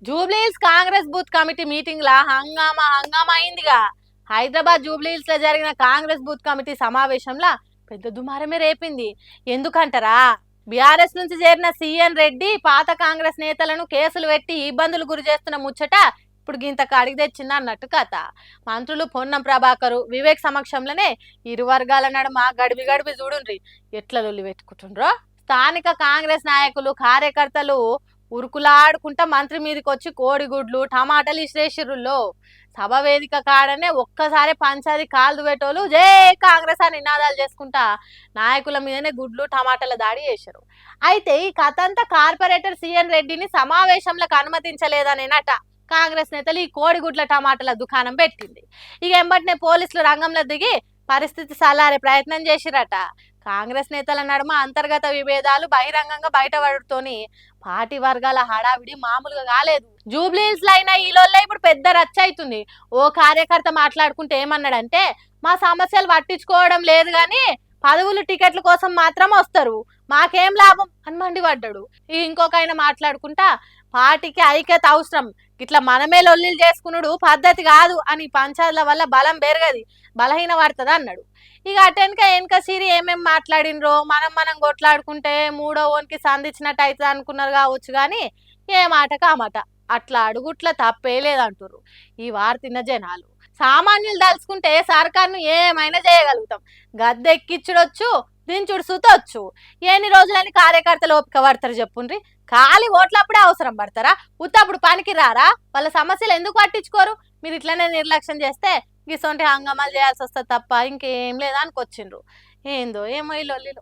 Jubilee Hills Congress booth committee meeting లా హంగామా అయిందిగా. హైదరాబాద్ జూబ్లీహిల్స్ లో జరిగిన కాంగ్రెస్ బూత్ కమిటీ సమావేశంలో పెద్ద దుమారమే రేపింది. ఎందుకంటారా, బీఆర్ఎస్ నుంచి చేరిన సిఎన్ రెడ్డి పాత కాంగ్రెస్ నేతలను కేసులు పెట్టి ఇబ్బందులు గురి చేస్తున్న ముచ్చట ఇప్పుడు గింత కాడికి తెచ్చింది అన్నట్టు కథ. మంత్రులు పొన్నం ప్రభాకరు వివేక్ సమక్షంలోనే ఇరు వర్గాల నడుమ గడిబి గడిబి చూడుండ్రి ఎట్ల లొల్లి పెట్టుకుంటుండ్రో. స్థానిక కాంగ్రెస్ నాయకులు కార్యకర్తలు ఉరుకులాడుకుంటా మంత్రి మీదకి వచ్చి కోడిగుడ్లు టమాటాలు ఇసిరేసిర్రుల్లో. సభ వేదిక కాడనే ఒక్కసారి పంచాది కాలు పెట్టోలు జై కాంగ్రెస్ అని నినాదాలు చేసుకుంటా నాయకుల మీదనే గుడ్లు టమాటాల దాడి చేశారు. అయితే ఈ కథ అంతా కార్పొరేటర్ సిఎన్ రెడ్డిని సమావేశంలోకి అనుమతించలేదనేనట కాంగ్రెస్ నేతలు ఈ కోడిగుడ్ల టమాటాల దుకాణం పెట్టింది. ఇక ఎంబటినే పోలీసులు రంగంలో దిగి పరిస్థితి సలారే ప్రయత్నం చేసిరట. కాంగ్రెస్ నేతల నడుమ అంతర్గత విభేదాలు బహిరంగంగా బయటపడుతోని పార్టీ వర్గాల హడావిడి మామూలుగా కాలేదు. జూబ్లీహిల్స్ లో అయినా ఈలోనే ఇప్పుడు పెద్ద రచ్చ అవుతుంది. ఓ కార్యకర్త మాట్లాడుకుంటే ఏమన్నాడంటే, మా సమస్యలు పట్టించుకోవడం లేదు గాని పదవులు టికెట్ల కోసం మాత్రం వస్తారు, మాకేం లాభం అని మండిపడ్డాడు. ఇంకొక ఆయన మాట్లాడుకుంటా పార్టీకి ఐక్యత అవసరం, ఇట్లా మనమే లొల్లిలు చేసుకున్నాడు పద్ధతి కాదు అని పంచాయతీల వల్ల బలం పెరగది, బలహీన పడుతుంది అన్నాడు. ఇక వెనక సిరి ఏమేమి మాట్లాడినరో మనం కొట్లాడుకుంటే మూడో ఓన్కి సంధించినట్టు అవుతుంది అనుకున్నారు కావచ్చు, కానీ ఏ మాటకు ఆ మాట అట్లా అడుగుట్ల తప్పే లేదంటారు ఈ వార్తిన్న జనాలు. సామాన్యులు దలుచుకుంటే సర్కార్ను ఏమైనా చేయగలుగుతాం, గద్దెక్కిచ్చుడొచ్చు దించుడు సుతొచ్చు. ఎన్ని రోజులని కార్యకర్తలు ఓపిక పడతారు చెప్పుండ్రి. ఖాళీ ఓట్లప్పుడే అవసరం పడతారా, ఉత్తప్పుడు పనికి రారా? వాళ్ళ సమస్యలు ఎందుకు పట్టించుకోరు? మీరు ఇట్లనే నిర్లక్ష్యం చేస్తే గిసొంటి హంగామాలు చేయాల్సి వస్తుంది తప్ప ఇంకేం లేదా అనుకొచ్చిండ్రు. ఏందో ఏమో ఈ లొల్లిలు.